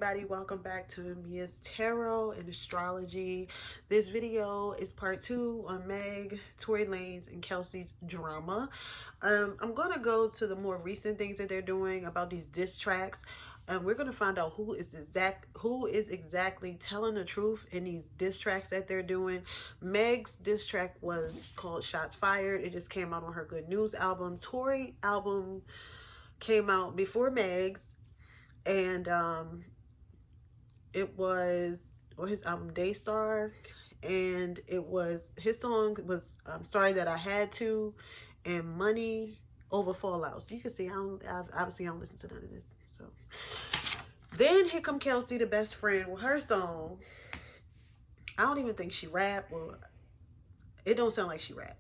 everybody, welcome back to Mia's Tarot and Astrology. This video is part 2 on Meg, Tory Lanez, and Kelsey's drama. I'm going to go to the more recent things that they're doing about these diss tracks. We're going to find out who is exactly telling the truth in these diss tracks that they're doing. Meg's diss track was called Shots Fired. It just came out on her Good News album. Tory album came out before Meg's. And it was on his album Daystar, and it was, his song was Sorry That I Had To, and Money Over Fallout. So you can see obviously I don't listen to none of this. So then here come Kelsey, the best friend, with her song. I don't even think she rap, or it don't sound like she rap,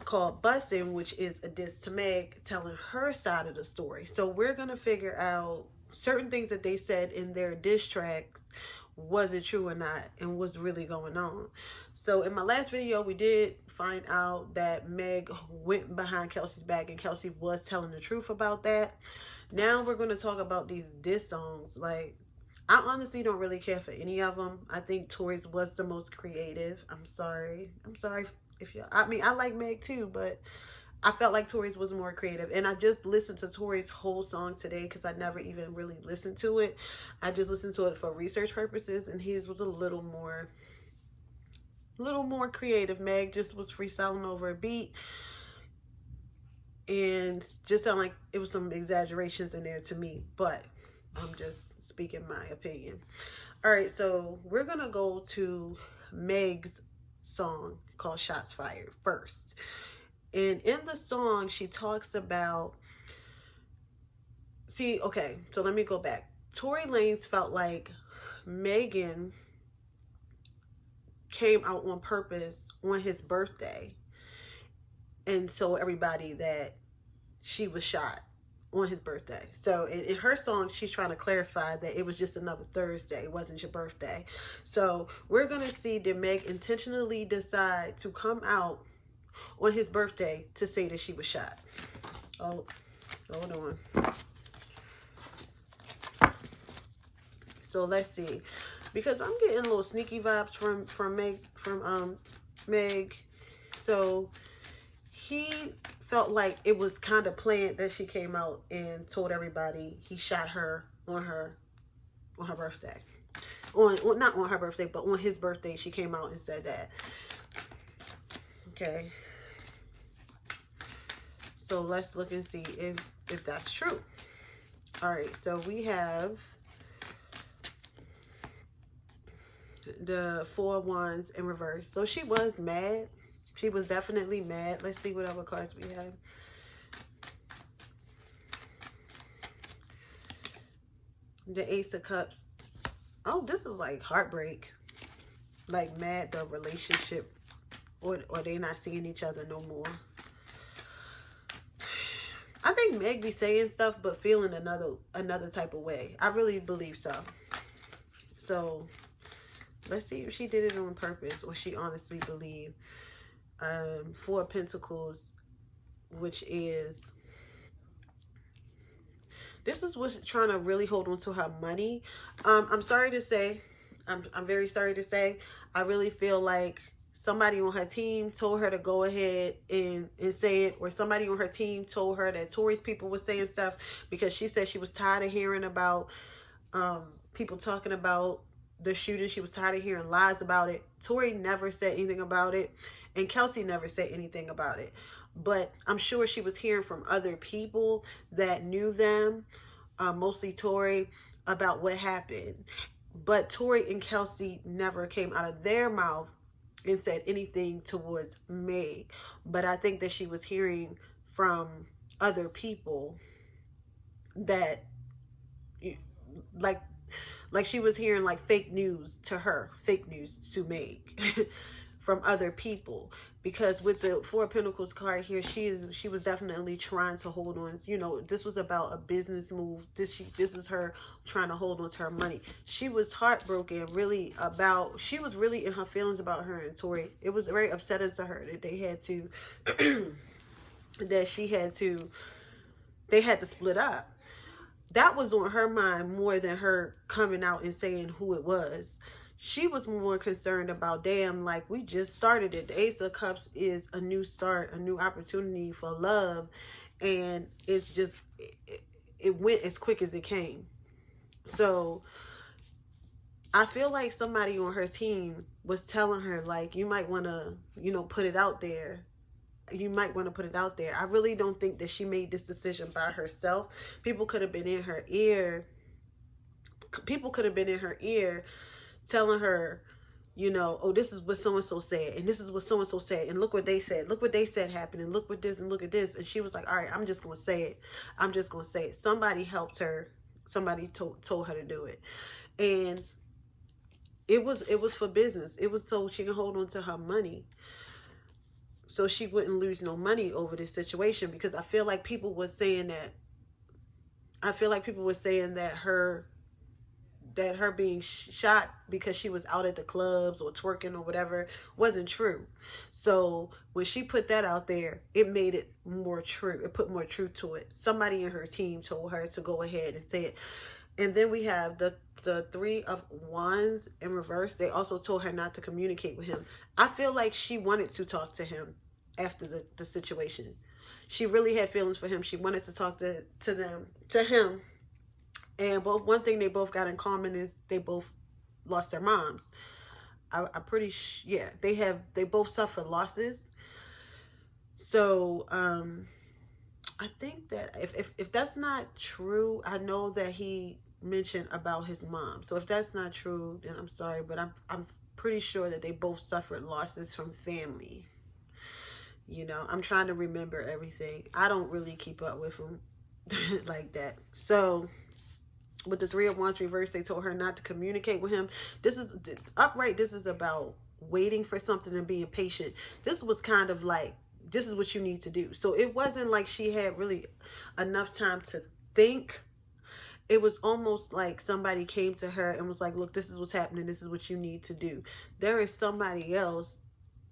called Bussin', which is a diss to Meg, telling her side of the story. So we're gonna figure out certain things that they said in their diss tracks, was it true or not, and what's really going on. So in my last video, we did find out that Meg went behind Kelsey's back, and Kelsey was telling the truth about that. Now we're going to talk about these diss songs. Like, I honestly don't really care for any of them. I think Tory's was the most creative. I'm sorry if you, I mean, I like Meg too, but I felt like Tory's was more creative. And I just listened to Tory's whole song today because I never even really listened to it. I just listened to it for research purposes, and his was a little more creative. Meg just was freestyling over a beat, and just sounded like it was some exaggerations in there to me, but I'm just speaking my opinion. All right, so we're gonna go to Meg's song called Shots Fired first. And in the song, she talks about, okay, so let me go back. Tory Lanez felt like Megan came out on purpose on his birthday and told everybody that she was shot on his birthday. So in her song, she's trying to clarify that it was just another Thursday. It wasn't your birthday. So we're going to see, did Meg intentionally decide to come out on his birthday to say that she was shot? Oh, hold on. So let's see, because I'm getting little sneaky vibes from Meg. So he felt like it was kind of planned that she came out and told everybody he shot her on her birthday. Not on her birthday, but on his birthday, she came out and said that. Okay. So let's look and see if that's true. All right, so we have the 4 of Wands in reverse. So she was mad. She was definitely mad. Let's see what other cards we have. The Ace of Cups. Oh, this is like heartbreak. Like mad, the relationship, or they not seeing each other no more. I think Meg be saying stuff but feeling another type of way. I really believe so. So let's see if she did it on purpose or she honestly believed. 4 of Pentacles, which is, this is what's trying to really hold on to her money. I'm sorry to say, I'm very sorry to say, I really feel like somebody on her team told her to go ahead and say it, or somebody on her team told her that Tory's people were saying stuff, because she said she was tired of hearing about people talking about the shooting. She was tired of hearing lies about it. Tory never said anything about it, and Kelsey never said anything about it. But I'm sure she was hearing from other people that knew them, mostly Tory, about what happened. But Tory and Kelsey never came out of their mouth and said anything towards Meg. But I think that she was hearing from other people that, like she was hearing like fake news to her, fake news to Meg from other people. Because with the 4 of Pentacles card here, she was definitely trying to hold on. You know, this was about a business move. This is her trying to hold on to her money. She was heartbroken, she was really in her feelings about her and Tory. It was very upsetting to her that they had to, they had to split up. that was on her mind more than her coming out and saying who it was. She was more concerned about, damn, like, we just started it. The Ace of Cups is a new start, a new opportunity for love. And it's just, it went as quick as it came. So I feel like somebody on her team was telling her, like, you might want to, you know, put it out there. You might want to put it out there. I really don't think that she made this decision by herself. People could have been in her ear. People could have been in her ear telling her, you know, oh, this is what so-and-so said, and this is what so-and-so said, and look what they said. Look what they said happened, and look what this, and look at this. And she was like, all right, I'm just going to say it. I'm just going to say it. Somebody helped her. Somebody told her to do it. And it was for business. It was so she can hold on to her money, so she wouldn't lose no money over this situation. Because I feel like people were saying that. Her being shot because she was out at the clubs or twerking or whatever wasn't true. So when she put that out there, it made it more true. It put more truth to it. Somebody in her team told her to go ahead and say it. And then we have the Three of Wands in reverse. They also told her not to communicate with him. I feel like she wanted to talk to him after the situation. She really had feelings for him. She wanted to talk to him. And one thing they both got in common is they both lost their moms. I'm pretty yeah, they both suffered losses. So I think that if that's not true, I know that he mentioned about his mom. So if that's not true, then I'm sorry, but I'm pretty sure that they both suffered losses from family. You know, I'm trying to remember everything. I don't really keep up with them like that. So with the Three of Wands reverse, they told her not to communicate with him. This is upright. This is about waiting for something and being patient. This was kind of like, this is what you need to do. So it wasn't like she had really enough time to think. It was almost like somebody came to her and was like, look, this is what's happening. This is what you need to do. There is somebody else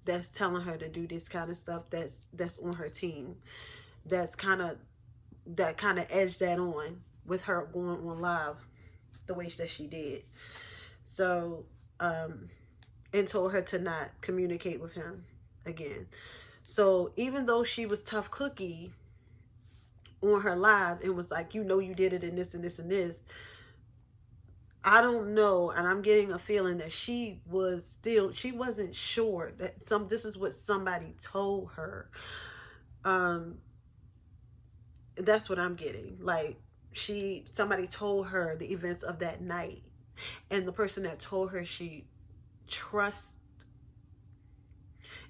that's telling her to do this kind of stuff that's on her team. That kind of edged that on with her going on live the way that she did. So, and told her to not communicate with him again. So even though she was tough cookie on her live and was like, you know, you did it and this and this and this, I don't know, and I'm getting a feeling that she wasn't sure that this is what somebody told her. That's what I'm getting. Like, somebody told her the events of that night, and the person that told her she trusts,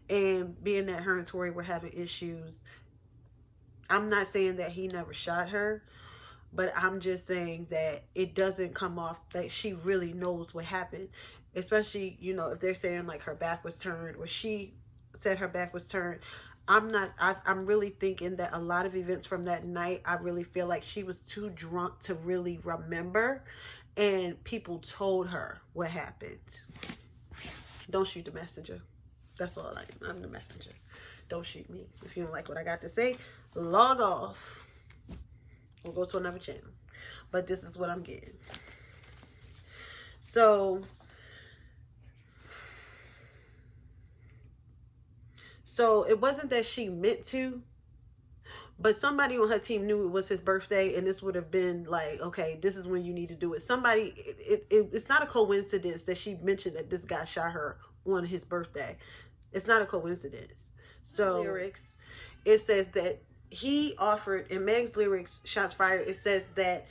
and being that her and Tory were having issues, I'm not saying that he never shot her, but I'm just saying that it doesn't come off that she really knows what happened. Especially, you know, if they're saying like her back was turned, or she said her back was turned. I'm really thinking that a lot of events from that night, I really feel like she was too drunk to really remember, and people told her what happened. Don't shoot the messenger. That's all I'm the messenger. Don't shoot me. If you don't like what I got to say, log off or go to another channel. But this is what I'm getting. So it wasn't that she meant to, but somebody on her team knew it was his birthday, and this would have been like, okay, this is when you need to do it. It's not a coincidence that she mentioned that this guy shot her on his birthday. It's not a coincidence. So lyrics, it says that he offered, in Meg's lyrics, Shots Fired, it says that,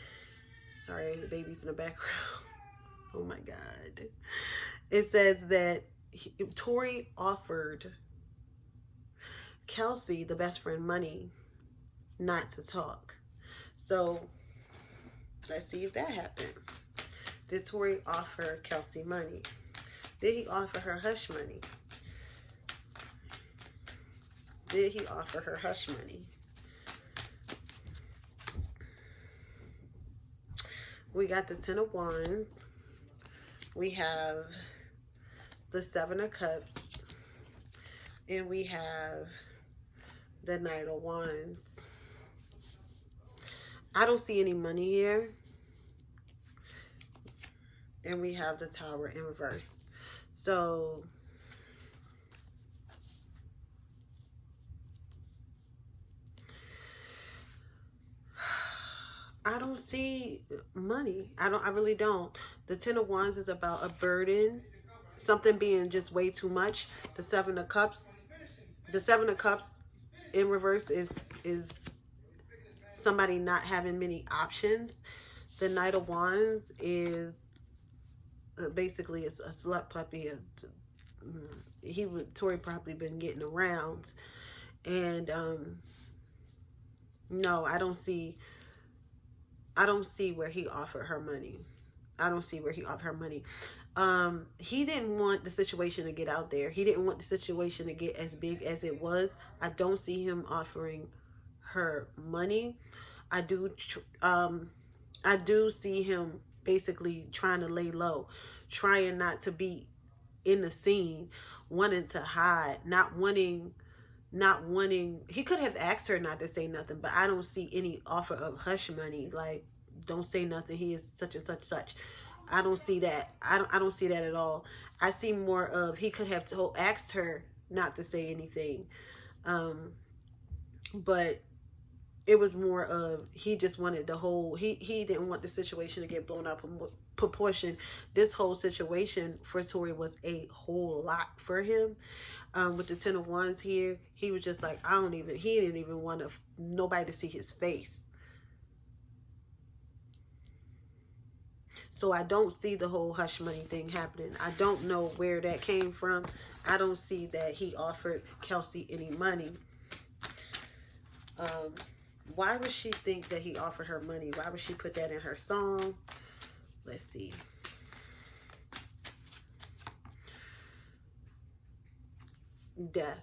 sorry, the baby's in the background. Oh my God. It says that Tory offered Kelsey, the best friend, money not to talk. So let's see if that happened. Did Tory offer Kelsey money? Did he offer her hush money? Did he offer her hush money? We got the Ten of Wands. We have the Seven of Cups. And we have the Knight of Wands. I don't see any money here. And we have the Tower in reverse. So I don't see money. I really don't. The Ten of Wands is about a burden, something being just way too much. The Seven of Cups, the Seven of Cups in reverse is somebody not having many options. The Knight of Wands is basically it's a slut puppy. Tory probably been getting around, and no, I don't see where he offered her money. I don't see where he offered her money. He didn't want the situation to get out there. He didn't want the situation to get as big as it was. I don't see him offering her money. I do see him basically trying to lay low, trying not to be in the scene, wanting to hide, not wanting. He could have asked her not to say nothing, but I don't see any offer of hush money, like don't say nothing, he is such and such. I don't see that. I don't see that at all. I see more of he could have asked her not to say anything, but it was more of he just wanted the whole, he didn't want the situation to get blown out of proportion. This whole situation for Tory was a whole lot for him. With the Ten of Wands here, he was just like, he didn't even want nobody to see his face. So I don't see the whole hush money thing happening. I don't know where that came from. I don't see that he offered Kelsey any money. Why would she think that he offered her money? Why would she put that in her song? Let's see. Death.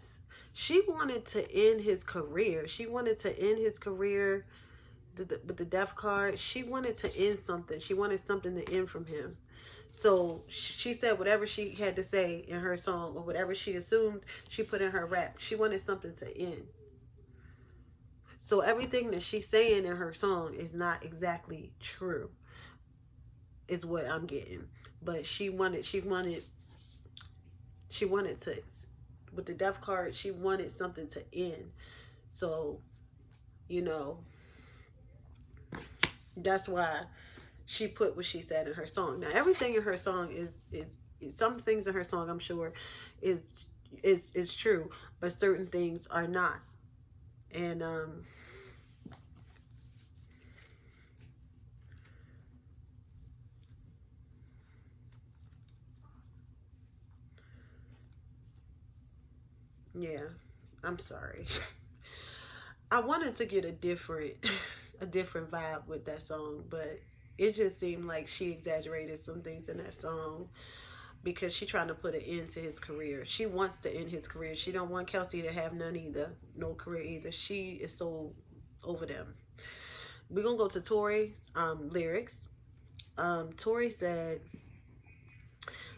She wanted to end his career. She wanted to end his career with the death card. She wanted to end something. She wanted something to end from him. So she said whatever she had to say in her song, or whatever she assumed she put in her rap. She wanted something to end. So everything that she's saying in her song is not exactly true, is what I'm getting. But she wanted to, with the death card, she wanted something to end. So, you know, that's why she put what she said in her song. Now, everything in her song is some things in her song, I'm sure, is true, but certain things are not. And yeah, I'm sorry. I wanted to get a different vibe with that song, but it just seemed like she exaggerated some things in that song because she's trying to put an end to his career. She wants to end his career. She don't want Kelsey to have none either, no career either. She is so over them. We're gonna go to Tory's lyrics. Tory said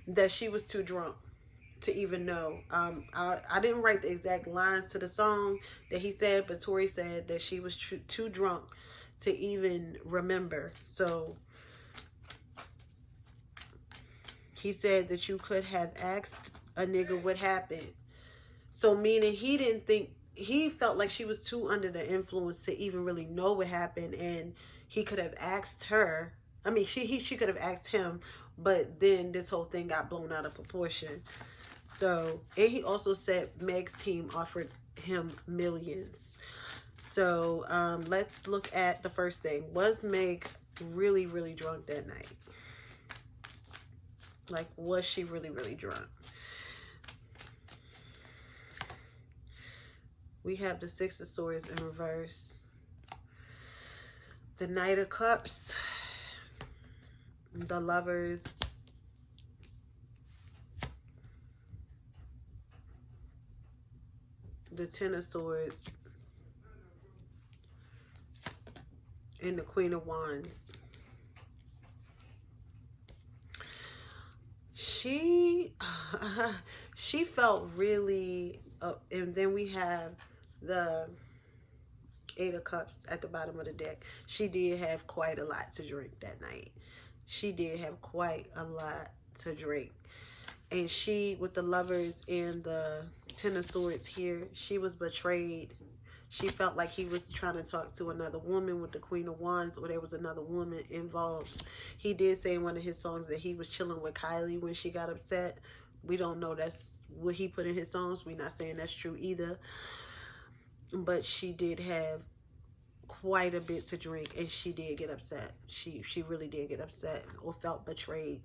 that she was too drunk to even know. I didn't write the exact lines to the song that he said, but Tory said that she was too drunk to even remember. So he said that you could have asked a nigga what happened. So meaning he felt like she was too under the influence to even really know what happened, and he could have asked her. I mean, she could have asked him, but then this whole thing got blown out of proportion. So, and he also said Meg's team offered him millions. So, let's look at the first thing. Was Meg really, really drunk that night? Like, was she really, really drunk? We have the Six of Swords in reverse. The Knight of Cups. The Lovers. The Ten of Swords. And the Queen of Wands. She felt really and then we have the Eight of Cups at the bottom of the deck. She did have quite a lot to drink that night. She did have quite a lot to drink. And she, with the Lovers and the Ten of Swords here, she was betrayed. She felt like he was trying to talk to another woman with the Queen of Wands, or there was another woman involved. He did say in one of his songs that he was chilling with Kylie when she got upset. We don't know that's what he put in his songs. We're not saying that's true either. But she did have quite a bit to drink, and she did get upset. She really did get upset or felt betrayed.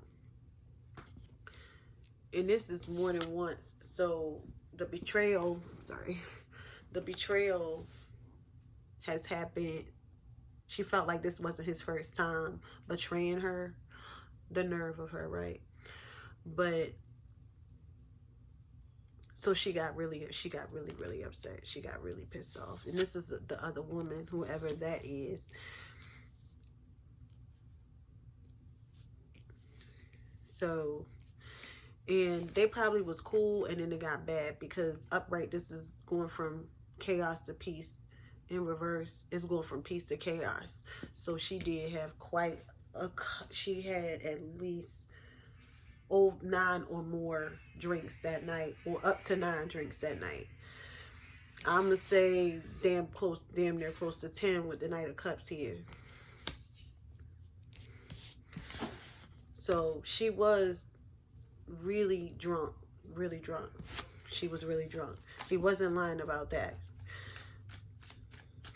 And this is more than once. So the betrayal has happened. She felt like this wasn't his first time betraying her. The nerve of her, right? But so she got really upset. She got really pissed off. And this is the other woman, whoever that is. So, and they probably was cool, and then it got bad, because upright, this is going from chaos to peace. In reverse, it's going from peace to chaos. So she did have quite a, she had at least 9 or more drinks that night, or up to 9 drinks that night. I'm gonna say damn near close to 10 with the Knight of Cups here. So she was really drunk, really drunk. She was really drunk. He wasn't lying about that.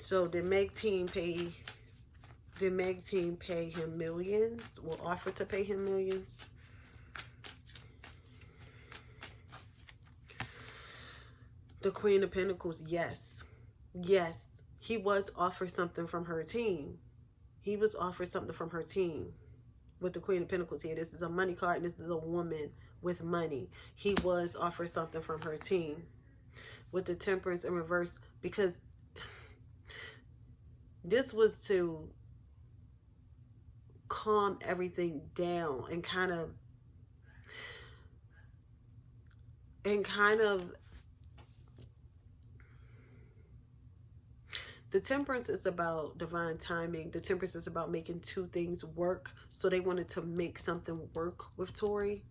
So did Meg team pay him millions, or offer to pay him millions? The Queen of Pentacles, yes. Yes, he was offered something from her team. He was offered something from her team. With the Queen of Pentacles here, this is a money card, and this is a woman with money. He was offered something from her team. With the Temperance in reverse, because this was to calm everything down and kind of the Temperance is about divine timing. The Temperance is about making 2 things work. So they wanted to make something work with Tory.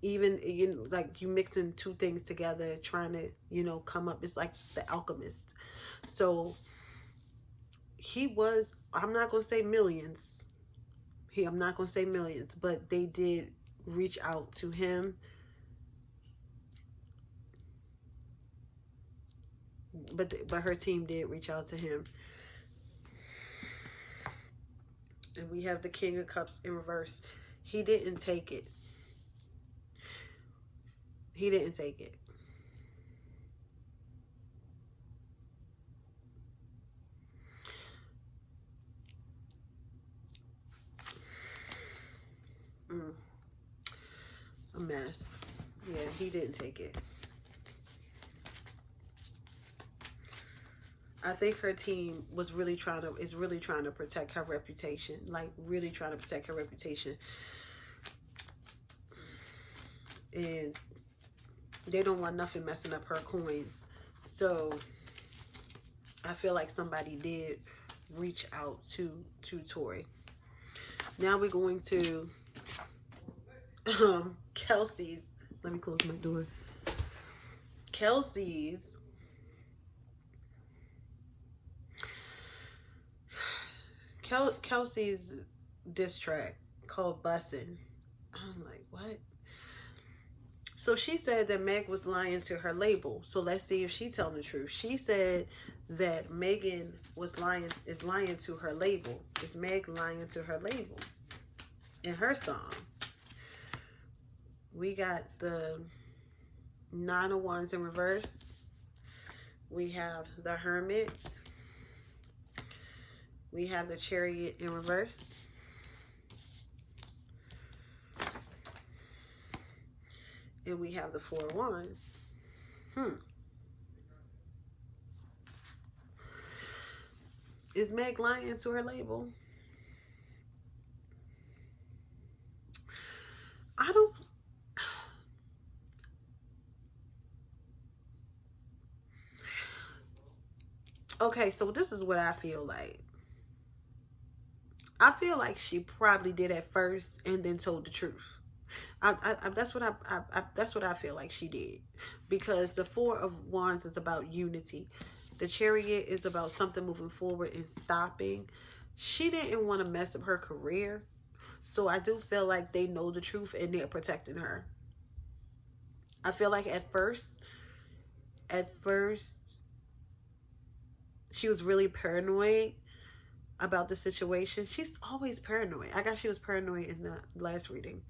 Even, you know, like you mixing 2 things together, trying to, you know, come up. It's like the alchemist. So he was, I'm not going to say millions. I'm not going to say millions, but they did reach out to him. But her team did reach out to him. And we have the King of Cups in reverse. He didn't take it. He didn't take it. A mess. Yeah, he didn't take it. I think her team is really trying to protect her reputation. Like, really trying to protect her reputation. And they don't want nothing messing up her coins. So I feel like somebody did reach out to Tory. Now we're going to Kelsey's. Let me close my door. Kelsey's diss track called Bussin'. I'm like, what? So she said that Meg was lying to her label. So let's see if she's telling the truth. She said that Megan is lying to her label. Is Meg lying to her label in her song? We got the 9 of Wands in reverse. We have the Hermit. We have the Chariot in reverse. And we have the 4 of Wands. Is Meg lying to her label? I don't... Okay, so this is what I feel like. I feel like she probably did at first and then told the truth. That's what that's what I feel like she did, because the Four of Wands is about unity. The Chariot is about something moving forward and stopping. She didn't want to mess up her career, so I do feel like they know the truth and they're protecting her. I feel like at first, she was really paranoid about the situation. She's always paranoid. I guess she was paranoid in the last reading.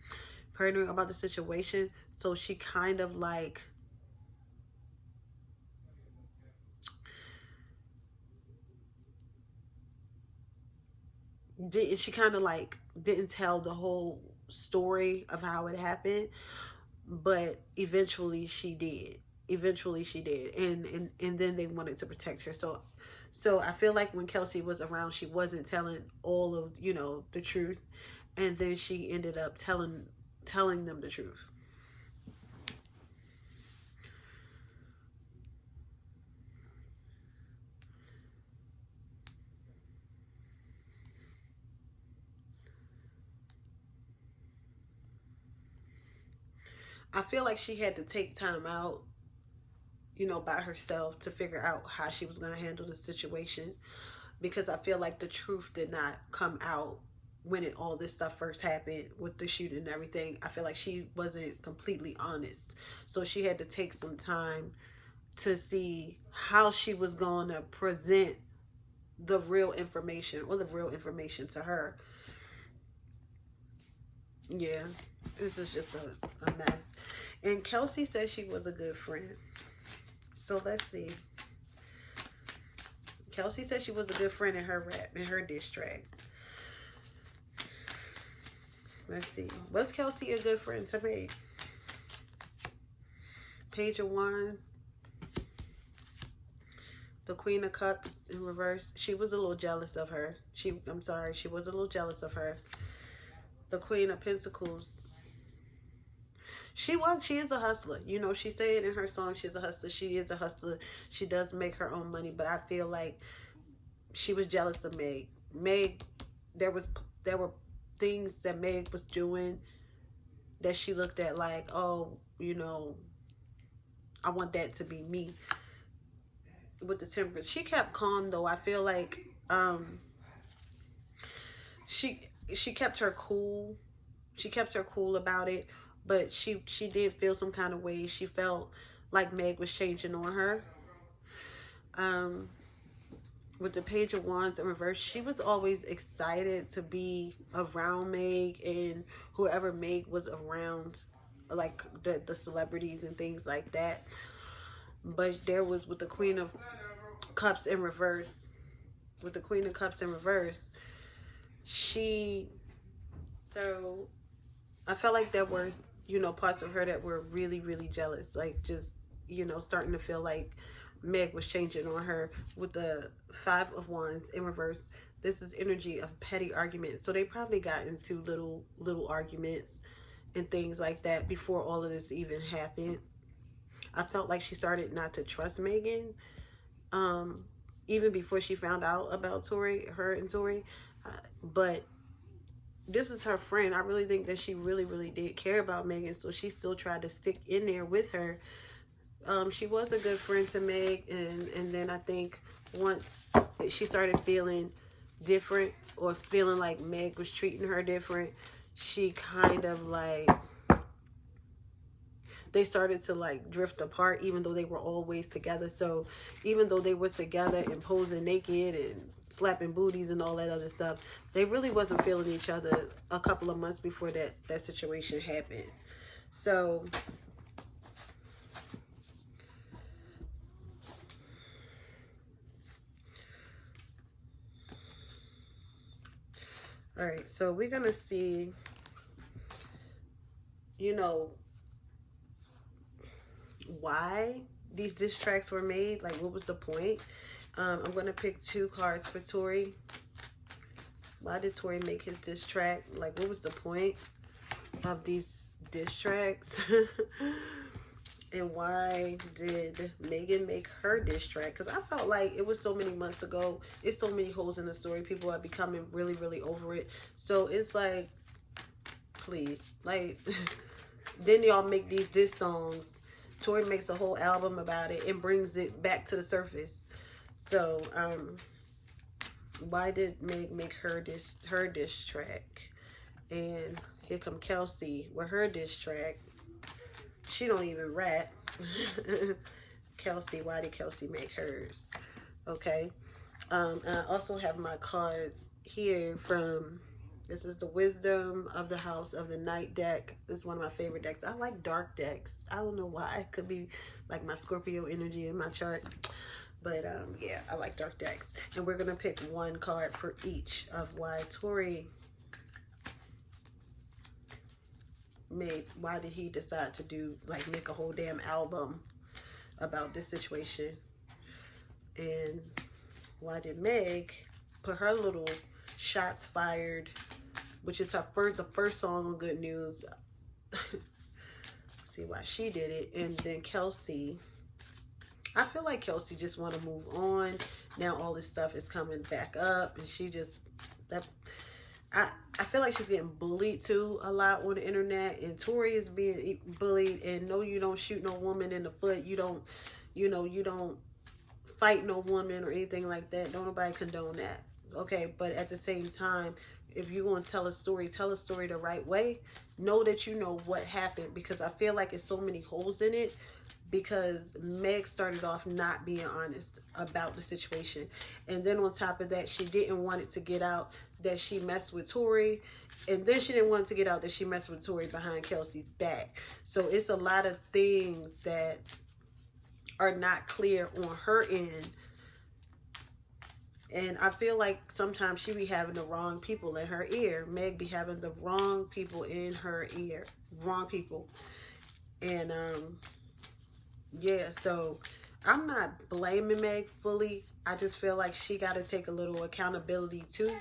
Paranoid about the situation. So she kind of like didn't tell the whole story of how it happened, but eventually she did, and then they wanted to protect her. So I feel like when Kelsey was around, she wasn't telling all of, the truth, and then she ended up telling them the truth. I feel like she had to take time out, by herself to figure out how she was going to handle the situation, because I feel like the truth did not come out when all this stuff first happened with the shooting and everything. I feel like she wasn't completely honest. So she had to take some time to see how she was going to present the real information to her. Yeah, this is just a mess. And Kelsey said she was a good friend. So let's see. Kelsey said she was a good friend in her rap, in her diss track. Let's see. Was Kelsey a good friend to me? Page of Wands. The Queen of Cups in reverse. She was a little jealous of her. She was a little jealous of her. The Queen of Pentacles. She is a hustler. She said in her song, she's a hustler. She is a hustler. She does make her own money, but I feel like she was jealous of Meg. There were things that Meg was doing that she looked at like, oh, I want that to be me. With the Temperance, she kept calm though. I feel like she kept her cool. She kept her cool about it, but she did feel some kind of way. She felt like Meg was changing on her. With the Page of Wands in reverse, she was always excited to be around Meg and whoever Meg was around, like the celebrities and things like that. But there was, with the Queen of Cups in reverse, so I felt like there were, parts of her that were really, really jealous. Like, just, starting to feel like Meg was changing on her. With the Five of Wands in reverse, this is energy of petty arguments. So they probably got into little arguments and things like that before all of this even happened. I felt like she started not to trust Megan, even before she found out about her and Tory. But this is her friend. I really think that she really, really did care about Megan, so she still tried to stick in there with her. She was a good friend to Meg, and then I think once she started feeling different, or feeling like Meg was treating her different, she kind of like, they started to like drift apart, even though they were always together. So even though they were together and posing naked and slapping booties and all that other stuff, they really wasn't feeling each other a couple of months before that situation happened. So all right, so we're gonna see, why these diss tracks were made. Like, what was the point? I'm gonna pick 2 cards for Tory. Why did Tory make his diss track? Like, what was the point of these diss tracks? And why did Megan make her diss track? Because I felt like it was so many months ago. It's so many holes in the story. People are becoming really, really over it. So it's like, please. Like, then y'all make these diss songs. Tory makes a whole album about it and brings it back to the surface. So, why did Meg make her diss track? And here come Kelsey with her diss track. She don't even rap. Kelsey, why did Kelsey make hers? Okay. And I also have my cards here from, this is the Wisdom of the House of the Night deck. This is one of my favorite decks. I like dark decks. I don't know why. It could be like my Scorpio energy in my chart. But yeah, I like dark decks. And we're going to pick one card for each of why Tory why did he decide to do, like, make a whole damn album about this situation? And why did Meg put her little shots fired, which is the first song on Good News. See why she did it. And then Kelsey, I feel like Kelsey just want to move on. Now all this stuff is coming back up, and she just, I feel like she's getting bullied too a lot on the internet, and Tory is being bullied. And no, you don't shoot no woman in the foot. You don't, you don't fight no woman or anything like that. Don't nobody condone that. Okay, but at the same time, if you're going to tell a story the right way. Know that you know what happened, because I feel like it's so many holes in it, because Meg started off not being honest about the situation. And then on top of that, she didn't want it to get out that she messed with Tory. And then she didn't want to get out that she messed with Tory behind Kelsey's back. So it's a lot of things that are not clear on her end. And I feel like sometimes she be having the wrong people in her ear. Meg be having the wrong people in her ear. Wrong people. And, yeah, so I'm not blaming Meg fully. I just feel like she got to take a little accountability too.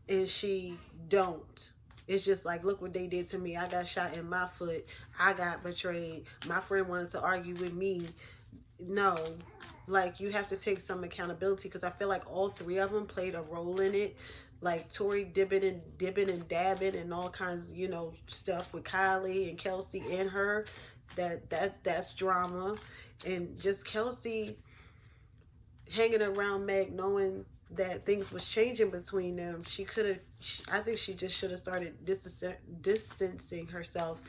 And she don't. It's just like, look what they did to me. I got shot in my foot. I got betrayed. My friend wanted to argue with me. No. Like, you have to take some accountability, because I feel like all three of them played a role in it. Like, Tory dipping and dabbing and all kinds of, you know, stuff with Kylie and Kelsey and her. That's drama. And just Kelsey hanging around Meg, knowing that things was changing between them. I think she just should have started distancing herself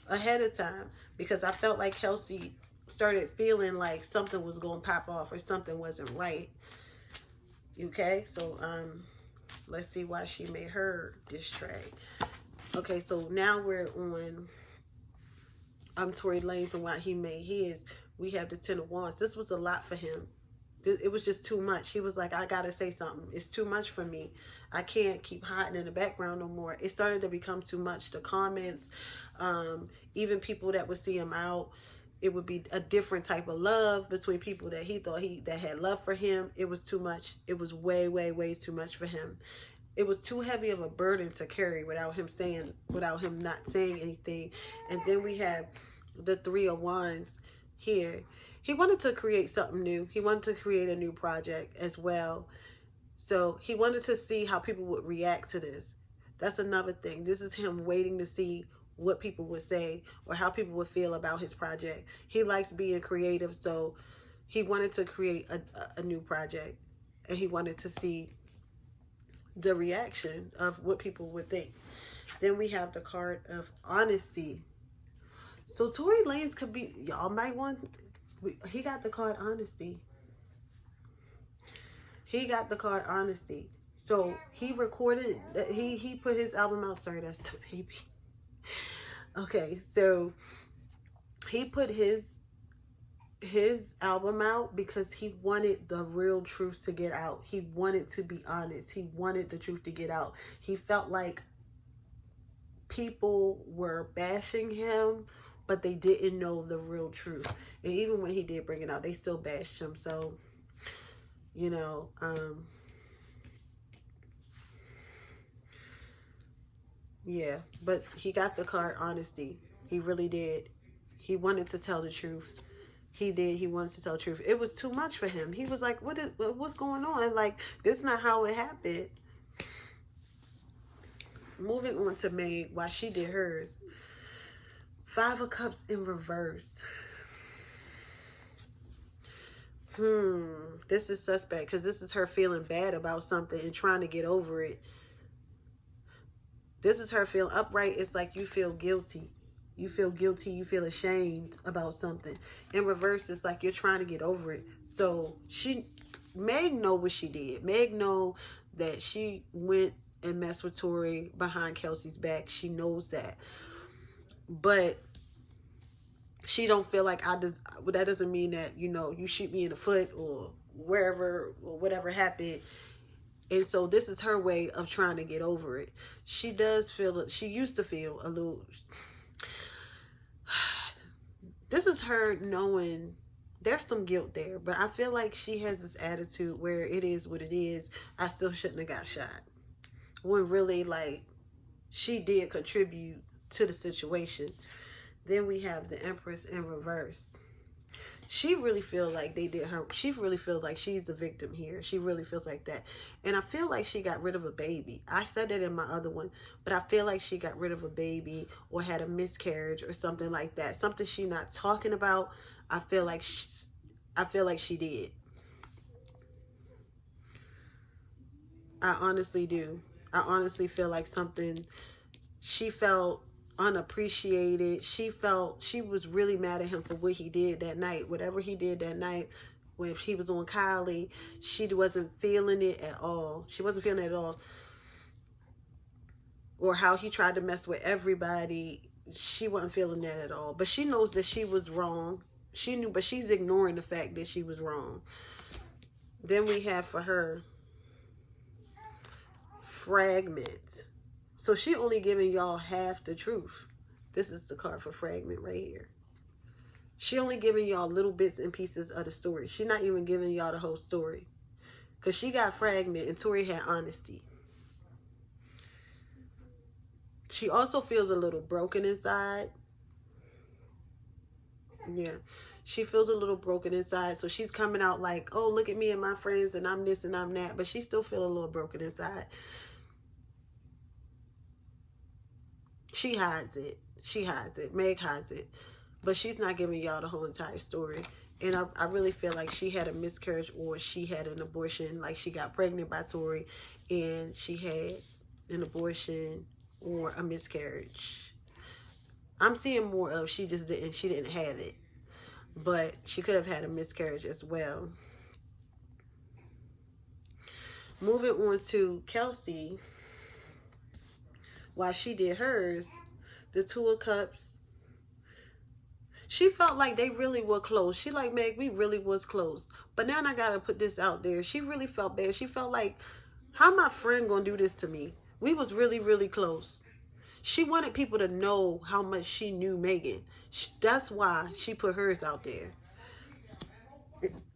ahead of time, because I felt like Kelsey started feeling like something was going to pop off or something wasn't right. Okay, so let's see why she made her diss track. Okay, so now we're on Tory Lanez and why he made his. We have the 10 of Wands. This was a lot for him. It was just too much. He was like, I gotta say something. It's too much for me. I can't keep hiding in the background no more. It started to become too much. The comments, even people that would see him out, it would be a different type of love between people that he thought that had love for him. It was too much. It was way, way, way too much for him. It was too heavy of a burden to carry without him not saying anything. And then we have the 3 of Wands here. He wanted to create something new. He wanted to create a new project as well. So he wanted to see how people would react to this. That's another thing. This is him waiting to see what people would say or how people would feel about his project. He likes being creative, so he wanted to create a new project, and he wanted to see the reaction of what people would think. Then we have the card of honesty. So Tory Lanez could be, y'all might want, he got the card honesty. He got the card honesty. So he recorded, he put his album out. Sorry, that's the baby. Okay, so he put his album out because he wanted the real truth to get out. He wanted to be honest. He wanted the truth to get out. He felt like people were bashing him, but they didn't know the real truth. And even when he did bring it out, they still bashed him. So, you know, yeah, but he got the card honesty. He really did. He wanted to tell the truth. He did. He wanted to tell the truth. It was too much for him. He was like, what's going on? Like, this is not how it happened. Moving on to Meg, while she did hers. 5 of Cups in reverse. This is suspect, because this is her feeling bad about something and trying to get over it. This is her feeling upright. It's like you feel guilty. You feel guilty. You feel ashamed about something. In reverse, it's like you're trying to get over it. So Meg know what she did. Meg know that she went and messed with Tory behind Kelsey's back. She knows that. But she don't feel like that doesn't mean that, you know, you shoot me in the foot or wherever or whatever happened. And so this is her way of trying to get over it. She does feel, she used to feel a little, this is her knowing there's some guilt there. But I feel like she has this attitude where it is what it is. I still shouldn't have got shot. When really, like, she did contribute to the situation. Then we have the Empress in reverse. She really feels like they did her. She really feels like she's the victim here. She really feels like that. And I feel like she got rid of a baby. I said that in my other one. But I feel like she got rid of a baby or had a miscarriage or something like that. Something she's not talking about. I feel like she did. I honestly do. I honestly feel like something she felt unappreciated. She felt she was really mad at him for what he did that night. Whatever he did that night when he was on Kylie, she wasn't feeling it at all. She wasn't feeling it at all. Or how he tried to mess with everybody. She wasn't feeling that at all. But she knows that she was wrong. She knew, but she's ignoring the fact that she was wrong. Then we have for her fragment. So she only giving y'all half the truth. This is the card for fragment right here. She only giving y'all little bits and pieces of the story. She not even giving y'all the whole story. Because she got fragment and Tory had honesty. She also feels a little broken inside. Yeah. She feels a little broken inside. So she's coming out like, oh, look at me and my friends and I'm this and I'm that. But she still feels a little broken inside. She hides it. She hides it. Meg hides it. But she's not giving y'all the whole entire story. And I really feel like she had a miscarriage or she had an abortion. Like she got pregnant by Tory and she had an abortion or a miscarriage. I'm seeing more of she didn't have it. But she could have had a miscarriage as well. Moving on to Kelsey. While she did hers, the 2 of Cups, she felt like they really were close. She like, Meg, we really was close. But now I gotta put this out there. She really felt bad. She felt like, how my friend gonna do this to me? We was really, really close. She wanted people to know how much she knew Megan. That's why she put hers out there.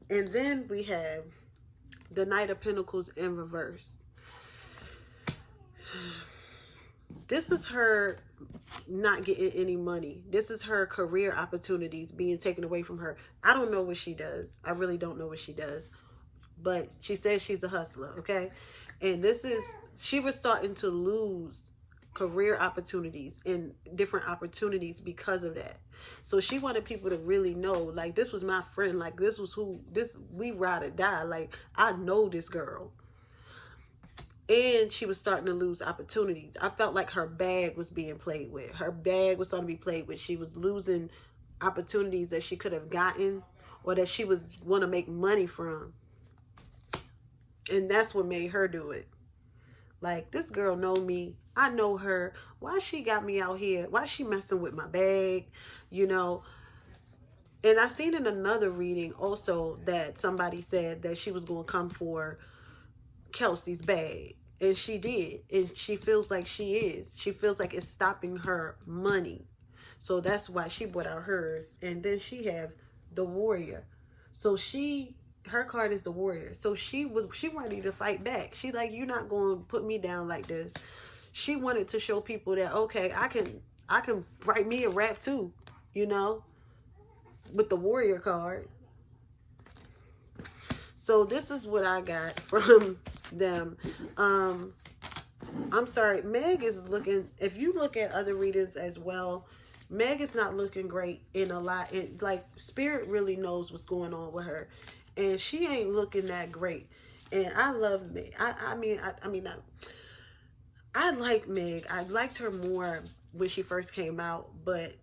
And then we have the Knight of Pentacles in reverse. This is her not getting any money. This is her career opportunities being taken away from her. I don't know what she does. I really don't know what she does. But she says she's a hustler, okay? And this is, she was starting to lose career opportunities and different opportunities because of that. So she wanted people to really know, like, this was my friend. Like, this was we ride or die. Like, I know this girl. And she was starting to lose opportunities. I felt like her bag was being played with. Her bag was starting to be played with. She was losing opportunities that she could have gotten or that she was want to make money from. And that's what made her do it. Like, this girl know me. I know her. Why she got me out here? Why she messing with my bag? You know. And I seen in another reading also that somebody said that she was going to come for Kelsey's bag. And she did. And she feels like she is. She feels like it's stopping her money. So that's why she brought out hers. And then she have the Warrior. So her card is the Warrior. So she ready to fight back. She like, you're not going to put me down like this. She wanted to show people that, okay, I can write me a rap too, you know. with the warrior card. So this is what I got from them. I'm sorry, Meg is looking, if you look at other readings as well, Meg is not looking great in a lot. Like, Spirit really knows what's going on with her. And she ain't looking that great. And I love Meg. I like Meg. I liked her more when she first came out, but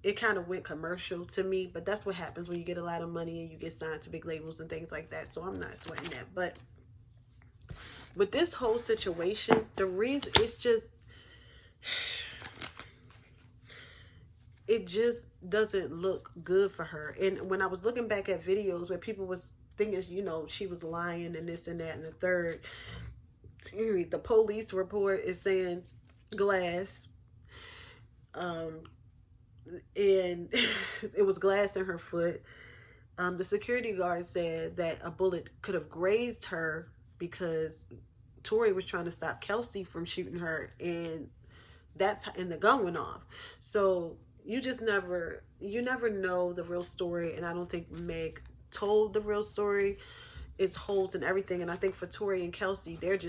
it kind of went commercial to me. But that's what happens when you get a lot of money and you get signed to big labels and things like that. So I'm not sweating that. But with this whole situation, the reason, it just doesn't look good for her. And when I was looking back at videos where people was thinking, you know, she was lying and this and that and the third, the police report is saying glass. And it was glass in her foot. The security guard said that a bullet could have grazed her because Tory was trying to stop Kelsey from shooting her, and the gun went off. So you never know the real story, and I don't think Meg told the real story. It's holds and everything, and I think for Tory and Kelsey, they're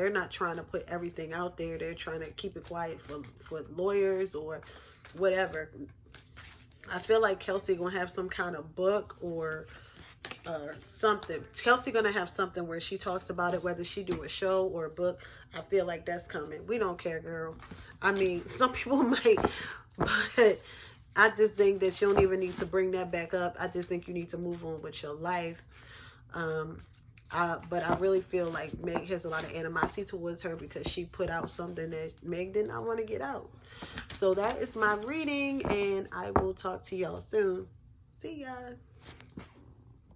not trying to put everything out there. They're trying to keep it quiet for lawyers or whatever. I feel like Kelsey gonna have some kind of book or something. Kelsey gonna have something where she talks about it, whether she do a show or a book. I feel like that's coming. We don't care, girl. I mean, some people might, but I just think that you don't even need to bring that back up. I just think you need to move on with your life. But I really feel like Meg has a lot of animosity towards her because she put out something that Meg did not want to get out. So that is my reading, and I will talk to y'all soon. See ya.